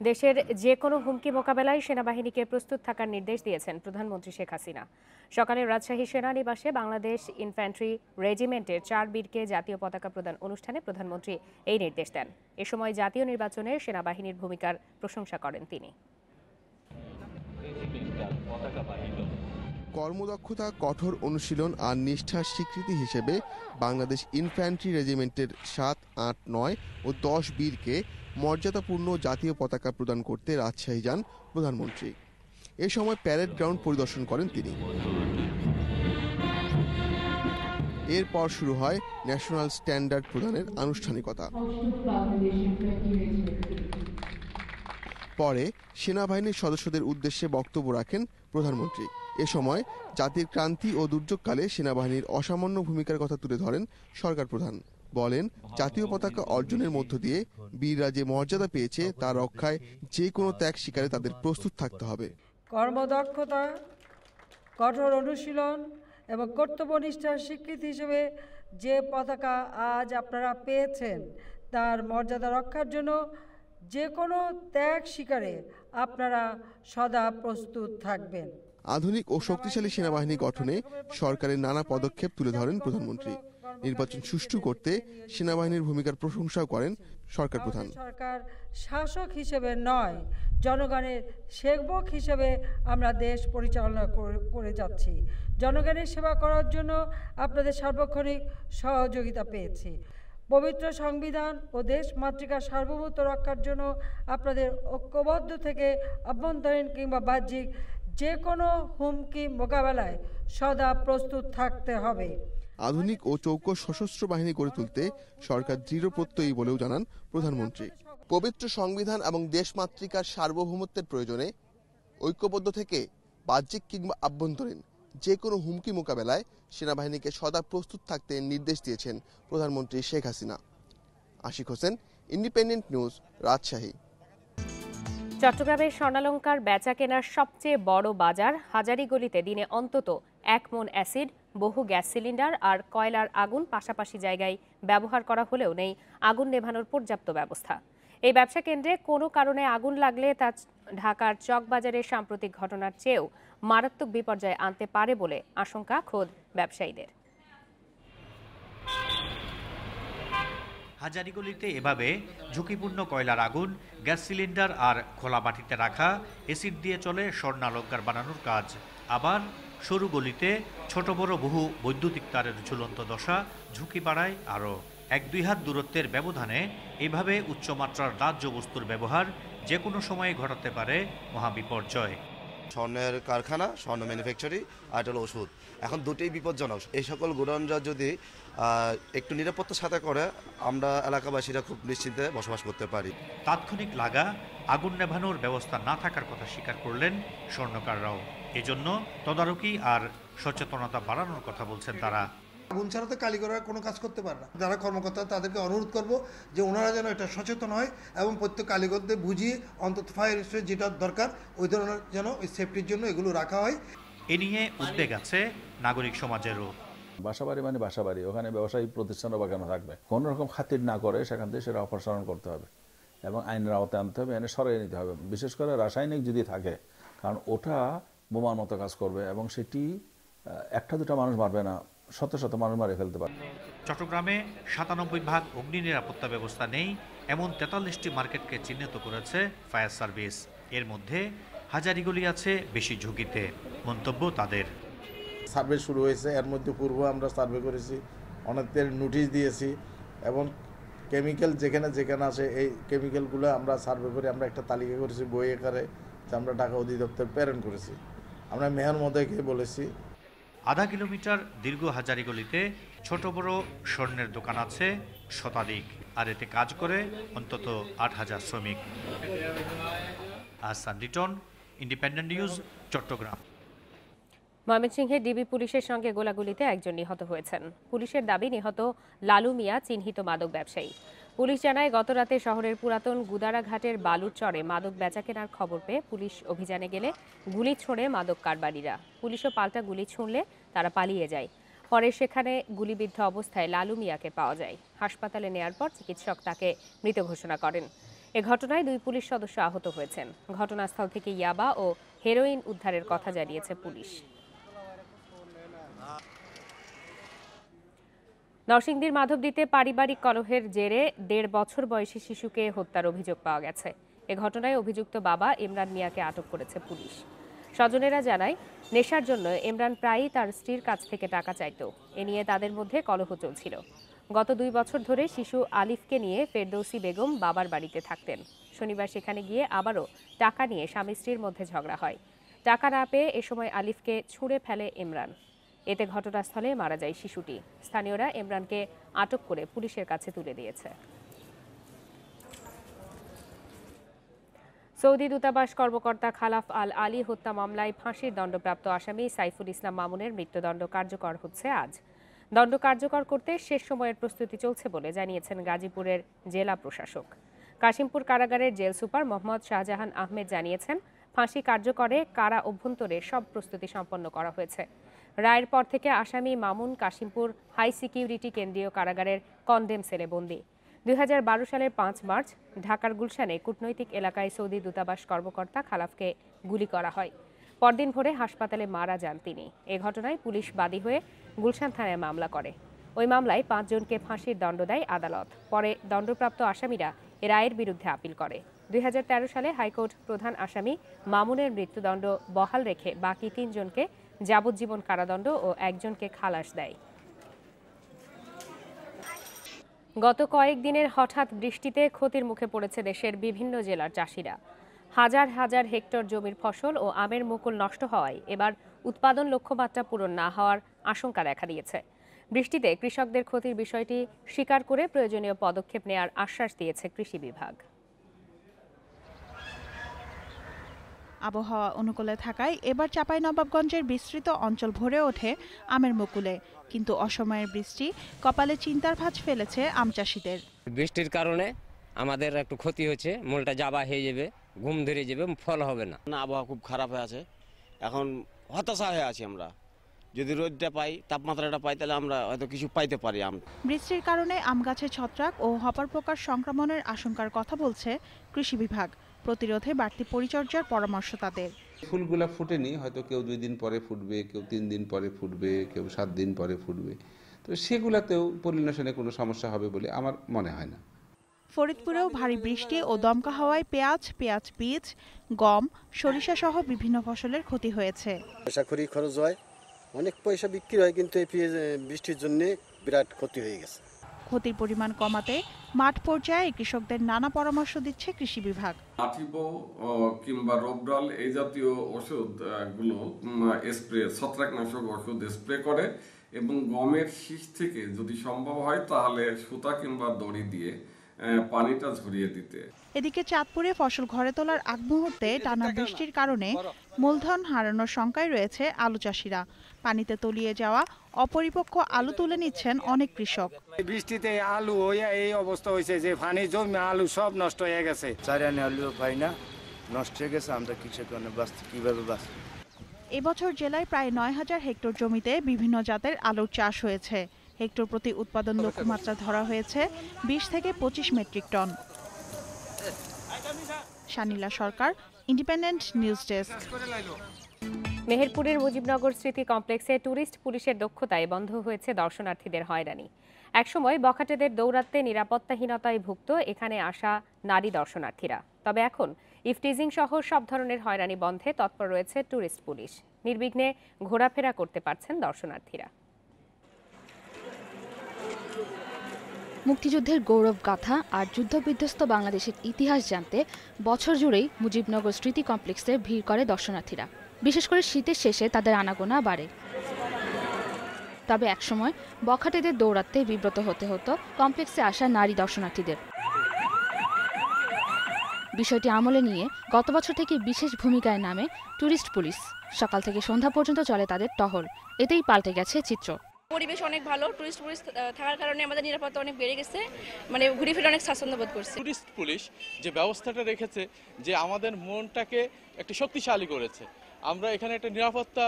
দেশের যে কোনো হুমকি মোকাবেলায় সেনাবাহিনীকে প্রস্তুত থাকার নির্দেশ দিয়েছেন প্রধানমন্ত্রী শেখ হাসিনা। সকালে রাজশাহী সেনানিবাসে বাংলাদেশ ইনফ্যান্ট্রি রেজিমেন্টের 4 বীরকে জাতীয় পতাকা প্রদান অনুষ্ঠানে প্রধানমন্ত্রী এই নির্দেশ দেন। এ সময় জাতীয় নির্বাচনে সেনাবাহিনীর ভূমিকার প্রশংসা করেন তিনি। কর্মদক্ষতা, কঠোর অনুশীলন আর নিষ্ঠার স্বীকৃতি হিসেবে বাংলাদেশ ইনফ্যান্ট্রি রেজিমেন্টের 7, 8, 9 ও 10 বীরকে মর্যাদাপূর্ণ জাতীয় পতাকা প্রদান করতে রাজশাহী যান প্রধানমন্ত্রী। এ সময় প্যারেড গ্রাউন্ড পরিদর্শন করেন তিনি। এরপর শুরু হয় ন্যাশনাল স্ট্যান্ডার্ড প্রদানের আনুষ্ঠানিকতা। পরে সেনাবাহিনীর সদস্যদের উদ্দেশ্যে বক্তব্য রাখেন প্রধানমন্ত্রী। এ সময় জাতির ক্রান্তি ও দুর্যোগকালে সেনাবাহিনীর অসামান্য ভূমিকার কথা তুলে ধরেন সরকার প্রধান। বলেন, জাতীয় পতাকা অর্জনের মধ্য দিয়ে বীররা যে মর্যাদা পেয়েছে তা রক্ষায় যে কোনো ত্যাগ স্বীকারে তাদের প্রস্তুত থাকতে হবে। কর্মদক্ষতা, কঠোর অনুশীলন এবং কর্তব্যনিষ্ঠার স্বীকৃতি হিসেবে যে পতাকা আজ আপনারা পেয়েছেন তার মর্যাদা রক্ষার জন্য যে কোনো ত্যাগ স্বীকারে আপনারা সদা প্রস্তুত থাকবেন। আধুনিক ও শক্তিশালী সেনাবাহিনী গঠনে সরকারের নানা পদক্ষেপ তুলে ধরেন প্রধানমন্ত্রী। নির্বাচন সুষ্ঠু করতে সেনাবাহিনীর ভূমিকার প্রশংসাও করেন সরকার প্রধান। সরকার শাসক হিসেবে নয়, জনগণের সেবক হিসেবে আমরা দেশ পরিচালনা করে যাচ্ছি। জনগণের সেবা করার জন্য আপনাদের সার্বক্ষণিক সহযোগিতা পেয়েছি। পবিত্র সংবিধান ও দেশ মাতৃকার সার্বভৌমত্ব রক্ষার জন্য আপনাদের ঐক্যবদ্ধ থেকে আভ্যন্তরীণ কিংবা বাহ্যিক যে কোনো হুমকি মোকাবেলায় সদা প্রস্তুত থাকতে হবে। আধুনিক ও চৌকস সশস্ত্র বাহিনী গড়ে তুলতে সরকার দৃঢ় প্রত্যয়ী বলেও জানান প্রধানমন্ত্রী। পবিত্র সংবিধান এবং দেশমাতৃকার সার্বভৌমত্বের প্রয়োজনে ঐক্যবদ্ধ থেকে বাহ্যিক কিংবা আভ্যন্তরীণ যে কোনো হুমকি মোকাবেলায় সেনাবাহিনীকে সদা প্রস্তুত থাকতে নির্দেশ দিয়েছেন প্রধানমন্ত্রী শেখ হাসিনা। Ashik Hossain, Independent News, Rajshahi. চট্টগ্রামের স্বর্ণালংকার বেচা কেনার সবচেয়ে বড় বাজার হাজারীগলিতে দিনে অন্তত 1 মণ অ্যাসিড, বহু গ্যাস সিলিন্ডার আর কয়লার আগুন পাশাপাশি জায়গায় ব্যবহার করা হলেও নেই আগুন নেভানোর পর্যাপ্ত ব্যবস্থা। এই ব্যবসা কেন্দ্রে কোনো কারণে আগুন লাগলে তা ঢাকার চকবাজারের সাম্প্রতিক ঘটনার চেয়েও মারাত্মক বিপর্যয় আনতে পারে বলে আশঙ্কা খোদ ব্যবসায়ীদের। হাজারীগলিতে এভাবে ঝুঁকিপূর্ণ কয়লার আগুন, গ্যাস সিলিন্ডার আর খোলা মাটিতে রাখা এসিড দিয়ে চলে স্বর্ণালংকার বানানোর কাজ। আবার সরু গলিতে ছোট বড় বহু বৈদ্যুতিক তারের ঝুলন্ত দশা ঝুঁকি বাড়ায় আরও। 1-2 হাত দূরত্বের ব্যবধানে এভাবে উচ্চমাত্রার দাহ্য বস্তুর ব্যবহার যে কোনো সময়ে ঘটাতে পারে মহাবিপর্যয়। স্বর্ণের কারখানা, স্বর্ণ ম্যানুফ্যাকচারি আর হলো ওষুধ, এখন দুটোই বিপজ্জনক। এই সকল গোডাউনরা যদি একটু নিরাপত্তার সাথে করে, আমরা এলাকাবাসীরা খুব নিশ্চিন্তে বসবাস করতে পারি। তাৎক্ষণিক লাগা আগুন নেভানোর ব্যবস্থা না থাকার কথা স্বীকার করলেন স্বর্ণকাররাও। এজন্য তদারকি আর সচেতনতা বাড়ানোর কথা বলছেন তারা। আগুন ছাড়া তো কারিগররা কোনো কাজ করতে পারে না। যারা কর্মকর্তা তাদেরকে অনুরোধ করব যে ওনারা যেন এটা সচেতন হয় এবং প্রত্যেক কারিগরদের বুঝিয়ে অন্তত ফায়ার স্টেশন যেটা দরকার ওই ধরনের যেন ওই সেফটির জন্য এগুলো রাখা হয়। এ নিয়ে উদ্বেগ আছে নাগরিক সমাজেরও। বাসাবাড়ি মানে বাসাবাড়ি, ওখানে ব্যবসায়িক প্রতিষ্ঠানও বাগানো থাকবে। কোনো রকম খাতির না করে সেখান থেকে সেটা অপসারণ করতে হবে এবং আইনের আওতায় আনতে হবে, এনে সরিয়ে নিতে হবে। বিশেষ করে রাসায়নিক যদি থাকে, কারণ ওটা বোমার মতো কাজ করবে এবং সেটি 1-2 মানুষ মারবে না, শত শত মানুষ মারে ফেলতে পারে। চট্টগ্রামে 97 ভাগ অগ্নি নিরাপত্তা ব্যবস্থা নেই এমন 43টি মার্কেটকে চিহ্নিত করেছে ফায়ার সার্ভিস। এর মধ্যে হাজারীগলি আছে বেশি ঝুঁকিতে, মন্তব্য তাদের। সার্ভে শুরু হয়েছে, এর মধ্যে পূর্ব আমরা সার্ভে করেছি, অনেকদের নোটিশ দিয়েছি এবং কেমিক্যাল যেখানে যেখানে আছে এই কেমিক্যালগুলো আমরা সার্ভে করে আমরা একটা তালিকা করেছি বই আকারে, যে আমরা ঢাকা অধিদপ্তর প্রেরণ করেছি। আমরা মেয়র মহোদয়কে বলেছি। আধা কিলোমিটার দীর্ঘ হাজারীগলিতে ছোট বড় স্বর্ণের দোকান আছে শতাধিক, আর এতে কাজ করে অন্তত 8000 শ্রমিক। Ahsan Liton, Independent News, Chittagong. ময়মনসিংহে ডিবি পুলিশের সঙ্গে গোলাগুলিতে একজন নিহত হয়েছেন। পুলিশের দাবি নিহত লালু মিয়া চিহ্নিত মাদক ব্যবসায়ী। পুলিশ জানায় গতরাতে শহরের পুরাতন গুদারাঘাটের বালুর চরে মাদক বেচাকেনার খবর পেয়ে পুলিশ অভিযানে গেলে গুলি ছোড়ে মাদক কারবারিরা। পুলিশও পাল্টা গুলি ছুঁড়লে তারা পালিয়ে যায়। পরে সেখানে গুলিবিদ্ধ অবস্থায় লালু মিয়াকে পাওয়া যায়। হাসপাতালে নেয়ার পর চিকিৎসক তাকে মৃত ঘোষণা করেন। এ ঘটনায় 2 পুলিশ সদস্য আহত হয়েছেন। ঘটনাস্থল থেকে ইয়াবা ও হেরোইন উদ্ধারের কথা জানিয়েছে পুলিশ। নরসিংদীর মাধবদীতে পারিবারিক কলহের জেরে 1.5 বছর বয়সী শিশুকে হত্যার অভিযোগ পাওয়া গেছে। এ ঘটনায় অভিযুক্ত বাবা ইমরান মিয়াকে আটক করেছে পুলিশ। স্বজনেরা জানায়, নেশার জন্য ইমরান প্রায়ই তার স্ত্রীর কাছ থেকে টাকা চাইত। এ নিয়ে তাদের মধ্যে কলহ চলছিল। গত 2 বছর ধরে শিশু আলিফকে নিয়ে ফেরদৌসী বেগম বাবার বাড়িতে থাকতেন। শনিবার সেখানে গিয়ে আবারও টাকা নিয়ে স্বামী স্ত্রীর মধ্যে ঝগড়া হয়। টাকা না পেয়ে এ সময় আলিফকে ছুঁড়ে ফেলে ইমরান। এতে ঘটনাস্থলে মারা যায় শিশুটি। স্থানীয়রা ইমরানকে আটক করে পুলিশের কাছে তুলে দিয়েছে। সৌদি দূতাবাস কর্মকর্তা খালাফ আল আলী হত্যা মামলায় ফাঁসির দণ্ডপ্রাপ্ত আসামি সাইফুল ইসলাম মামুনের মৃত্যুদণ্ড কার্যকর হচ্ছে আজ। দণ্ড কার্যকর করতে শেষ সময়ের প্রস্তুতি চলছে বলে জানিয়েছেন গাজীপুরের জেলা প্রশাসক। কাশিমপুর কারাগারের জেল সুপার মোহাম্মদ শাহজাহান আহমেদ জানিয়েছেন, ফাঁসি কার্যকরে কারা অভ্যন্তরে সব প্রস্তুতি সম্পন্ন করা হয়েছে। রায়ের পর থেকে আসামি মামুন কাশিমপুর হাই সিকিউরিটি কেন্দ্রীয় কারাগারের কনডেম সেলে বন্দী। 2012 সালের 5 মার্চ ঢাকার গুলশানে কূটনৈতিক এলাকায় সৌদি দূতাবাস কর্মকর্তা খালাফকে গুলি করা হয়। পরদিন ভোরে হাসপাতালে মারা যান তিনি। এ ঘটনায় পুলিশ বাদী হয়ে গুলশান থানায় মামলা করে। ওই মামলায় 5 জনকে ফাঁসির দণ্ড দেয় আদালত। পরে দণ্ডপ্রাপ্ত আসামিরা এ রায়ের বিরুদ্ধে আপিল করে। 2013 সালে হাইকোর্ট প্রধান আসামি মামুনের মৃত্যুদণ্ড বহাল রেখে বাকি 3 জনকে যাবজ্জীবন কারাদণ্ড ও 1 জনকে খালাস দেয়। গত কয়েকদিনের হঠাৎ বৃষ্টিতে ক্ষতির মুখে পড়েছে দেশের বিভিন্ন জেলার চাষিরা। হাজার হাজার হেক্টর জমির ফসল ও আমের মুকুল নষ্ট হওয়ায় এবার উৎপাদন লক্ষ্যমাত্রা পূরণ না হওয়ার আশঙ্কা দেখা দিয়েছে। বৃষ্টিতে কৃষকদের ক্ষতির বিষয়টি স্বীকার করে প্রয়োজনীয় পদক্ষেপ নেওয়ার আশ্বাস দিয়েছে কৃষি বিভাগ। আবহাওয়া অনুকূলে থাকায় এবার চাঁপাইনবাবগঞ্জের বিস্তৃত অঞ্চল ভরে ওঠে আমের মুকুলে, কিন্তু অসময়ের বৃষ্টি কপালে চিন্তার ভাঁজ ফেলেছে আম চাষিদের। বৃষ্টির কারণে আমাদের একটু ক্ষতি হচ্ছে, মূলটা জাবা হয়ে যাবে, ঘুম ধরে যাবে, ফল হবে না। আবহাওয়া খুব খারাপ হয়ে আছে, এখন হতাশা হয়ে আছি আমরা। যদি রোদটা পাই, তাপমাত্রাটা পাই, তাহলে আমরা হয়তো কিছু পাইতে পারি। বৃষ্টির কারণে আম গাছে ছত্রাক ও হপার পোকার সংক্রমণের আশঙ্কার কথা বলছে কৃষি বিভাগ। প্রতিরোধে বাড়তি পরিচর্যার পরামর্শ তাদের। ফুলগুলা ফুটেনি, হয়তো কেউ 2 দিন পরে ফুটবে, কেউ 3 দিন পরে ফুটবে, কেউ 7 দিন পরে ফুটবে, তো সেগুলাতেও পলিনেশনে কোনো সমস্যা হবে বলে আমার মনে হয় না। ফরিদপুরেও ভারী বৃষ্টি ও দমকা হাওয়ায় পেঁয়াজ বীজ, গম, সরিষা সহ বিভিন্ন ফসলের ক্ষতি হয়েছে। পয়সা করি খরচ হয়, অনেক পয়সা বিক্রি হয়, কিন্তু এই বৃষ্টির জন্য বিরাট ক্ষতি হয়ে গেছে। ক্ষতির পরিমাণ কমাতে মাঠ পর্যায়ে কৃষকদের নানা পরামর্শ দিচ্ছে কৃষি বিভাগ। আটিপো কিংবা রোবডাল এই জাতীয় ওষুধগুলো স্প্রে, ছত্রাকনাশক ওষুধ স্প্রে করে, এবং গমের শীষ থেকে যদি সম্ভব হয় তাহলে সুতা কিংবা দড়ি দিয়ে পানিটা ঝরিয়ে দিতে। এদিকে চাঁদপুরে ফসল ঘরে তোলার আগ মুহূর্তে টানা বৃষ্টির কারণে মূলধন হারানোর শঙ্কায় রয়েছে আলু চাষিরা। পানিতে তলিয়ে যাওয়া অপরিপক্ক আলু তুলে নিচ্ছেন অনেক কৃষক। বৃষ্টিতে আলু হয়ে এই অবস্থা হয়েছে যে পানি জমে আলু সব নষ্ট হয়ে গেছে। চারানি আলু পাই না, নষ্ট হয়ে গেছে। আমরা কৃষক কিভাবে বাঁচব? এবছর জেলায় প্রায় 9000 হেক্টর জমিতে বিভিন্ন জাতের আলুর চাষ হয়েছে। হেক্টর প্রতি উৎপাদন লক্ষ্যমাত্রা ধরা হয়েছে 20 থেকে 25 মেট্রিক টন। শানিলা সরকার, ইন্ডিপেন্ডেন্ট নিউজ ডেস্ক। মেহেরপুরের মুজিবনগর স্মৃতি কমপ্লেক্সে ট্যুরিস্ট পুলিশের দক্ষতায় বন্ধ হয়েছে দর্শনার্থীদের হয়রানি। একসময় বখাটেদের দৌরাত্মে নিরাপত্তাহীনতায় ভুগত এখানে আসা নারী দর্শনার্থীরা। তবে এখন ইফটিজিং সহ সব ধরনের হয়রানি বন্ধে তৎপর রয়েছে ট্যুরিস্ট পুলিশ। নির্বিঘ্নে ঘোরাফেরা করতে পারছেন দর্শনার্থীরা। মুক্তিযুদ্ধের গৌরব গাথা আর যুদ্ধবিধ্বস্ত বাংলাদেশের ইতিহাস জানতে বছর জুড়েই মুজিবনগর স্মৃতি কমপ্লেক্সে ভিড় করে দর্শনার্থীরা। বিশেষ করে শীতের শেষে তাদের আনাগোনা বাড়ে। তবে একসময় বখাটেদের দৌরাত্মে বিব্রত হতে হতো কমপ্লেক্সে আসা নারী দর্শনার্থীদের। বিষয়টি আমলে নিয়ে গত বছর থেকে বিশেষ ভূমিকায় নামে ট্যুরিস্ট পুলিশ। সকাল থেকে সন্ধ্যা পর্যন্ত চলে তাদের টহল। এতেই পাল্টে গেছে চিত্র। পরিবেশ অনেক ভালো, টুরিস্ট পুলিশ থাকার কারণে আমাদের নিরাপত্তা অনেক বেড়ে গেছে, মানে ঘুরে ফিরে অনেক স্বাচ্ছন্দ্য বোধ করছি। টুরিস্ট পুলিশ যে ব্যবস্থাটা রেখেছে, যে আমাদের মনটাকে একটু শক্তিশালী করেছে, আমরা এখানে একটা নিরাপত্তা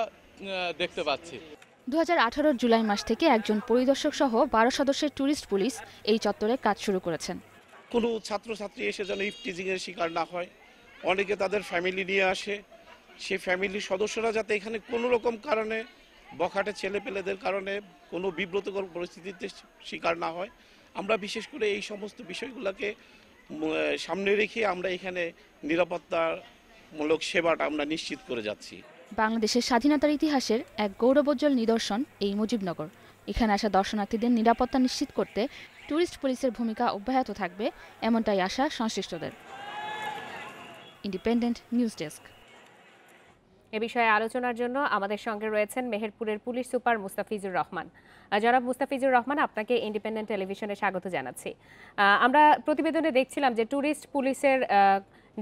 দেখতে পাচ্ছি। 2018 জুলাই মাস থেকে একজন পরিদর্শক সহ 12 সদস্যের ট্যুরিস্ট পুলিশ এই চত্বরে কাজ শুরু করেছেন। কোনো ছাত্রছাত্রী এসে যেন ইফটিজিং এর শিকার না হয়। অনেকে তাদের ফ্যামিলি নিয়ে আসে, সেই ফ্যামিলির সদস্যরা যাতে এখানে কোনো রকম কারণে বখাটে ছেলেপেলেদের কারণে কোনো বিব্রতকর পরিস্থিতিতে শিকার না হয়। আমরা বিশেষ করে এই সমস্ত বিষয়গুলোকে সামনে রেখে আমরা এখানে নিরাপত্তামূলক সেবাটা আমরা নিশ্চিত করে যাচ্ছি। বাংলাদেশের স্বাধীনতার ইতিহাসের এক গৌরবোজ্জ্বল নিদর্শন এই মুজিবনগর। এখানে আসা দর্শনার্থীদের নিরাপত্তা নিশ্চিত করতে ট্যুরিস্ট পুলিশের ভূমিকা অব্যাহত থাকবে, এমনটাই আশা সংশ্লিষ্টদের। Independent news desk. এ বিষয়ে আলোচনার জন্য আমাদের সঙ্গে রয়েছেন মেহেরপুরের পুলিশ সুপার মুস্তাফিজুর রহমান। জনাব মুস্তাফিজুর রহমান, আপনাকে ইন্ডিপেন্ডেন্ট টেলিভিশনে স্বাগত জানাচ্ছি। আমরা প্রতিবেদনে দেখছিলাম যে ট্যুরিস্ট পুলিশের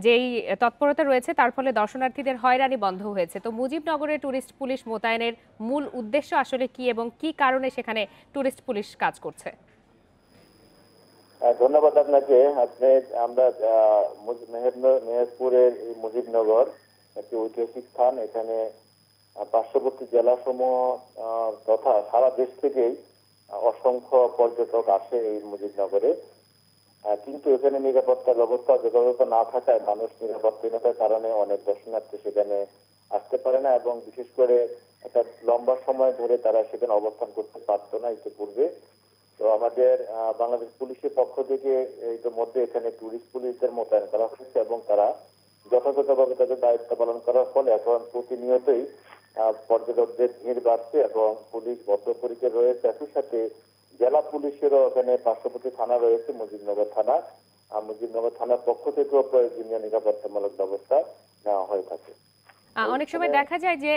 যেই তৎপরতা রয়েছে তার ফলে দর্শনার্থীদের হয়রানি বন্ধ হয়েছে। তো মুজিবনগরের ট্যুরিস্ট পুলিশ মোতায়েনের মূল উদ্দেশ্য আসলে কি এবং কি কারণে সেখানে ট্যুরিস্ট পুলিশ কাজ করছে? ধন্যবাদ আপনাকে। আমরা মেহেরপুরের এই মুজিবনগর একটি ঐতিহাসিক স্থান। এখানে পার্শ্ববর্তী জেলাসমূহ তথা সারা দেশ থেকেই অসংখ্য পর্যটক আসে এই মুজিবনগরে, কিন্তু এখানে নিরাপত্তা ব্যবস্থা যথাযথ না থাকায় মানুষ নিরাপত্তাহীনতার কারণে অনেক দর্শনার্থী সেখানে আসতে পারে না, এবং বিশেষ করে একটা লম্বা সময় ধরে তারা সেখানে অবস্থান করতে পারতো না ইতিপূর্বে। তো আমাদের বাংলাদেশ পুলিশের পক্ষ থেকে ইতিমধ্যে এখানে ট্যুরিস্ট পুলিশদের মোতায়েন করা হয়েছে, এবং তারা যথাযথভাবে তাদের দায়িত্ব পালন করার ফলে এখন প্রতিনিয়তই পর্যটকদের ভিড় বাড়ছে এবং পুলিশ বদ্ধপরিকর রয়েছে। একই সাথে জেলা পুলিশেরও এখানে পার্শ্ববর্তী থানা রয়েছে মুজিবনগর থানা। মুজিবনগর থানার পক্ষ থেকেও প্রয়োজনীয় নিরাপত্তামূলক ব্যবস্থা নেওয়া হয়ে থাকে। অনেক সময় দেখা যায় যে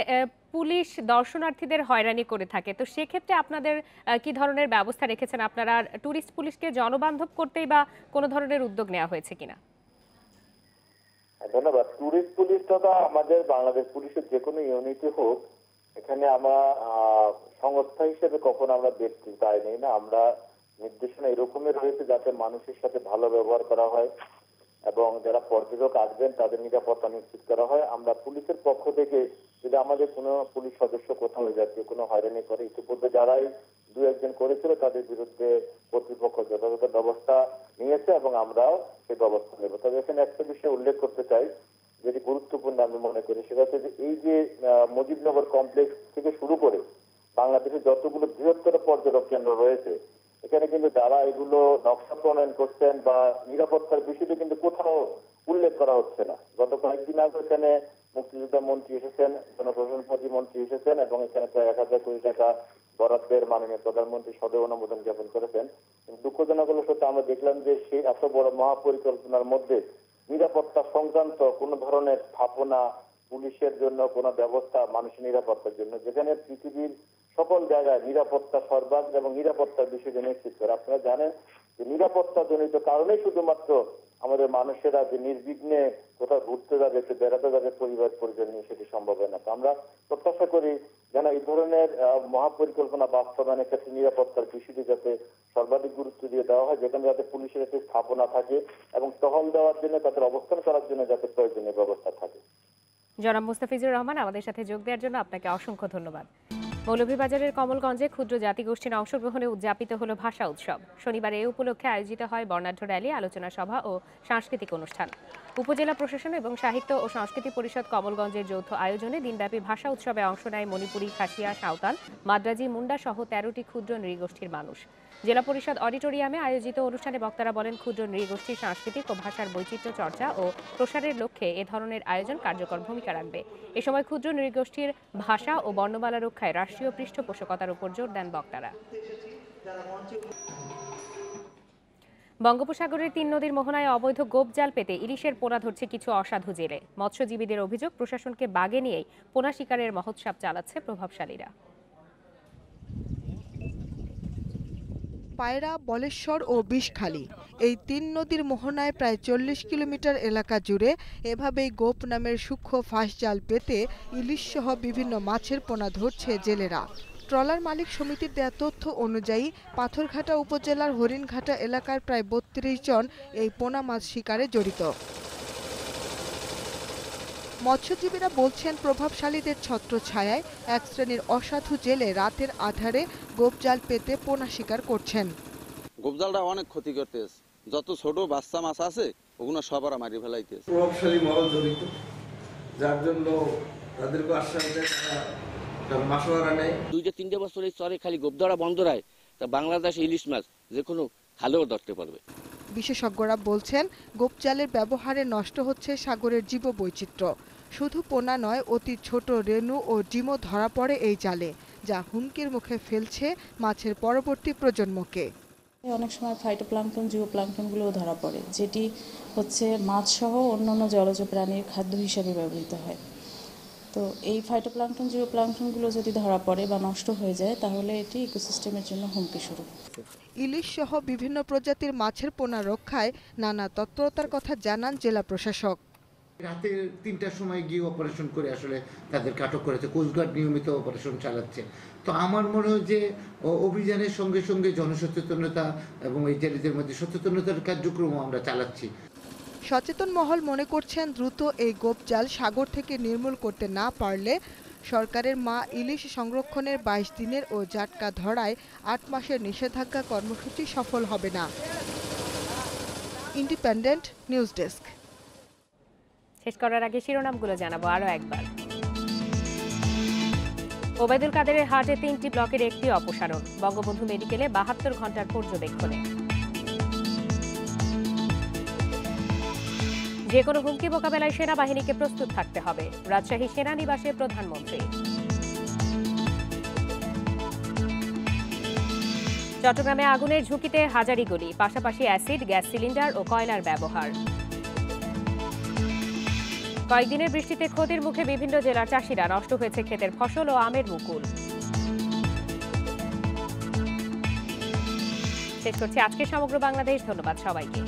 পুলিশ দর্শনার্থীদের হয়রানি করে থাকে, তো সেক্ষেত্রে আপনাদের কি ধরনের ব্যবস্থা রেখেছেন আপনারা? টুরিস্ট পুলিশকে জনবান্ধব করতেই বা কোনো ধরনের উদ্যোগ নেওয়া হয়েছে কিনা? ধন্যবাদ। টুরিস্ট পুলিশ তথা আমাদের বাংলাদেশ পুলিশের যে কোনো ইউনিটই হোক, এখানে আমরা সংস্থা হিসেবে কখনো আমরা ব্যক্তি দায় নেই না। আমরা নির্দেশনা এরকমই রয়েছে যাতে মানুষের সাথে ভালো ব্যবহার করা হয় এবং যারা পর্যটক আসবেন তাদের নিরাপত্তা নিশ্চিত করা হয়। আমরা পুলিশের পক্ষ থেকে যদি আমাদের কোনো পুলিশ সদস্য কোথাও জাতীয় কোনো হয়রানি করে, ইতিপূর্বে যারাই দু একজন করেছিল তাদের বিরুদ্ধে কর্তৃপক্ষ যথাযথ ব্যবস্থা নিয়েছে এবং আমরাও সেই ব্যবস্থা নেব। তবে এখানে একটা বিষয় উল্লেখ করতে চাই, যেটি গুরুত্বপূর্ণ আমি মনে করি, সেটা হচ্ছে যে এই যে মুজিবনগর কমপ্লেক্স থেকে শুরু করে বাংলাদেশের যতগুলো বৃহত্তর পর্যটক কেন্দ্র রয়েছে, এখানে কিন্তু যারা এগুলো নকশা প্রণয়ন করছেন বা নিরাপত্তার বিষয়টি কিন্তু কোথাও উল্লেখ করা হচ্ছে না। গত কয়েকদিন আগে এখানে মুক্তিযোদ্ধা মন্ত্রী এসেছেন, জনপ্রশাসন প্রতিমন্ত্রী এসেছেন এবং এখানে প্রায় 1000 কোটি টাকা বরাদ্দের মাননীয় প্রধানমন্ত্রী সদয় অনুমোদন জ্ঞাপন করেছেন। দুঃখজনক হলো সত্যি আমরা দেখলাম যে সেই এত বড় মহাপরিকল্পনার মধ্যে নিরাপত্তা সংক্রান্ত কোন ধরনের স্থাপনা, পুলিশের জন্য কোনো ব্যবস্থা, মানুষের নিরাপত্তার জন্য, যেখানে পৃথিবীর সকল জায়গায় নিরাপত্তা সর্বাগ্রে এবং নিরাপত্তার বিষয়টি নিশ্চিত করে। আপনারা জানেন যে নিরাপত্তা জনিত কারণেই শুধুমাত্র আমাদের মানুষেরা যে নির্বিঘ্নে কোথাও ঘুরতে যাবে, একটু বেড়াতে যাবে পরিবার পরিজন নিয়ে, সেটি সম্ভব হয় না। তো আমরা প্রত্যাশা করি যেন এই ধরনের মহাপরিকল্পনা বাস্তবায়নের ক্ষেত্রে নিরাপত্তার বিষয়টি যাতে সর্বাধিক গুরুত্ব দিয়ে দেওয়া হয়, যেখানে যাতে পুলিশের একটি স্থাপনা থাকে এবং টহল দেওয়ার জন্য, তাদের অবস্থান করার জন্য যাতে প্রয়োজনীয় ব্যবস্থা থাকে। জনাব মুস্তাফিজুর রহমান, আমাদের সাথে যোগ দেওয়ার জন্য আপনাকে অসংখ্য ধন্যবাদ। মৌলভীবাজারের কমলগঞ্জে ক্ষুদ্র জাতিগোষ্ঠীর অংশগ্রহণে উদযাপিত হলো ভাষা উৎসব। শনিবার এই উপলক্ষে আয়োজিত হয় বর্ণাঢ্য র্যালি, আলোচনা সভা ও সাংস্কৃতিক অনুষ্ঠান। উপজেলা প্রশাসন এবং সাহিত্য ও সংস্কৃতি পরিষদ কমলগঞ্জের যৌথ আয়োজনে দিনব্যাপী ভাষা উৎসবে অংশ নেয় মণিপুরী, খাসিয়া, সাঁওতাল, মাদ্রাজি, মুন্ডা সহ 13টি ক্ষুদ্র নৃগোষ্ঠীর মানুষ। জেলা পরিষদ অডিটোরিয়ামে আয়োজিত অনুষ্ঠানে বক্তারা বলেন, ক্ষুদ্র নৃগোষ্ঠীর সাংস্কৃতিক ও ভাষার বৈচিত্র্য চর্চা ও প্রসারের লক্ষ্যে এ ধরনের আয়োজন কার্যকর ভূমিকা রাখবে। এ সময় ক্ষুদ্র নৃগোষ্ঠীর ভাষা ও বর্ণমালা রক্ষায় রাষ্ট্রীয় পৃষ্ঠপোষকতার উপর জোর দেন বক্তারা। বঙ্গোপসাগরের 3 নদীর মোহনায় অবৈধ গোপ জাল পেতে ইলিশের পোনা ধরছে কিছু অসাধু জেলে। মৎস্যজীবীদের অভিযোগ, প্রশাসনকে বাগে নিয়েই পোনা শিকারের মহোৎসব চালাচ্ছে প্রভাবশালীরা। পায়রা, বলেশ্বর ও বিষখালী, এই 3 নদীর মোহনায় প্রায় 40 কিলোমিটার এলাকা জুড়ে এভাবেই গোপ নামের সূক্ষ্ম ফাঁস জাল পেতে ইলিশ সহ বিভিন্ন মাছের পোনা ধরছে জেলেরা। ট্রলার মালিক সমিতির দেয়া তথ্য অনুযায়ী পাথরঘাটা উপজেলার হরিণঘাটা এলাকার প্রায় 32 জন এই পোনা মাছ শিকারে জড়িত। মৎস্যজীবীরা বলছেন, প্রভাবশালীদের ছত্রছায়ায় এক শ্রেণীর অসাধু জেলে রাতের আধারে গোপজাল পেতে পোনা শিকার করছেন। গোপজালটা অনেক ক্ষতি করতেছে, যত ছোট বাচ্চা মাছ আছে ওগুলো সবার মারি ফেলাইতেছে। প্রভাবশালী মহল জড়িত, যার জন্য তাদেরকে আশ্বাস দেয় তারা মাছওয়ারা নেয়। 2-3 বছর এই চরে খালি গোপধরা বন্ধ রায়, তা বাংলাদেশ ইলিশ মাছ যে কোনো খালেও ধরতে পারবে। বিশেষজ্ঞরা বলছেন, গোপজালের ব্যবহারে নষ্ট হচ্ছে সাগরের জীববৈচিত্র্য। শুধু পোনা নয়, অতি ছোট রেণু ও ডিমও ধরা পড়ে এই জালে, যা হুমকির মুখে ফেলছে মাছের পরবর্তী প্রজন্মকে। অনেক সময় ফাইটোপ্লাঙ্কটন, জিওপ্লাঙ্কটনগুলোও ধরা পড়ে, যেটি হচ্ছে মাছ সহ অন্যান্য জলজ প্রাণীর খাদ্য হিসেবে ব্যবহৃত হয়। তো এই ফাইটোপ্লাঙ্কটন, জিওপ্লাঙ্কটনগুলো যদি ধরা পড়ে বা নষ্ট হয়ে যায়, তাহলে এটি ইকোসিস্টেমের জন্য হুমকি স্বরূপ। ইলিশ সহ বিভিন্ন প্রজাতির মাছের পোনা রক্ষায় নানা তৎপরতার কথা জানান জেলা প্রশাসক। রাতে 3টার সময় গিয়ে অপারেশন করে আসলে তাদেরকে আটক করেছে। কোস্টগার্ড নিয়মিত অপারেশন চালাচ্ছে। তো আমার মনে হয় যে অভিযানের সঙ্গে সঙ্গে জনসচেতনতা এবং এই জেলেদের মধ্যে সচেতনতার কার্যক্রমও আমরা চালাচ্ছি। সচেতন মহল মনে করছেন, দ্রুত এই গোপজাল সাগর থেকে নির্মূল করতে না পারলে সরকারের মা ইলিশ সংরক্ষণের 22 দিনের ও জাটকা ধরায় 8 মাসের নিষেধাজ্ঞা কর্মসূচি সফল হবে না। Independent news desk. শেষ করার আগে শিরোনামগুলো জানাবো আরো একবার। ওবায়দুল কাদেরের হার্টে 3টি ব্লকের একটি অপসারণ, বঙ্গবন্ধু মেডিকেলে 72 ঘন্টার পর্যবেক্ষণে। যে কোনো হুমকি মোকাবেলায় সেনাবাহিনীকে প্রস্তুত থাকতে হবে, রাজশাহী সেনানিবাসে প্রধানমন্ত্রী। চট্টগ্রামে আগুনের ঝুঁকিতে হাজারীগুলি, পাশাপাশি অ্যাসিড, গ্যাস সিলিন্ডার ও কয়লার ব্যবহার। কয়েকদিনের বৃষ্টিতে ক্ষতির মুখে বিভিন্ন জেলার চাষিরা, নষ্ট হয়েছে ক্ষেতের ফসল ও আমের মুকুল। শেষ করছি আজকে সমগ্র বাংলাদেশ। ধন্যবাদ সবাইকে।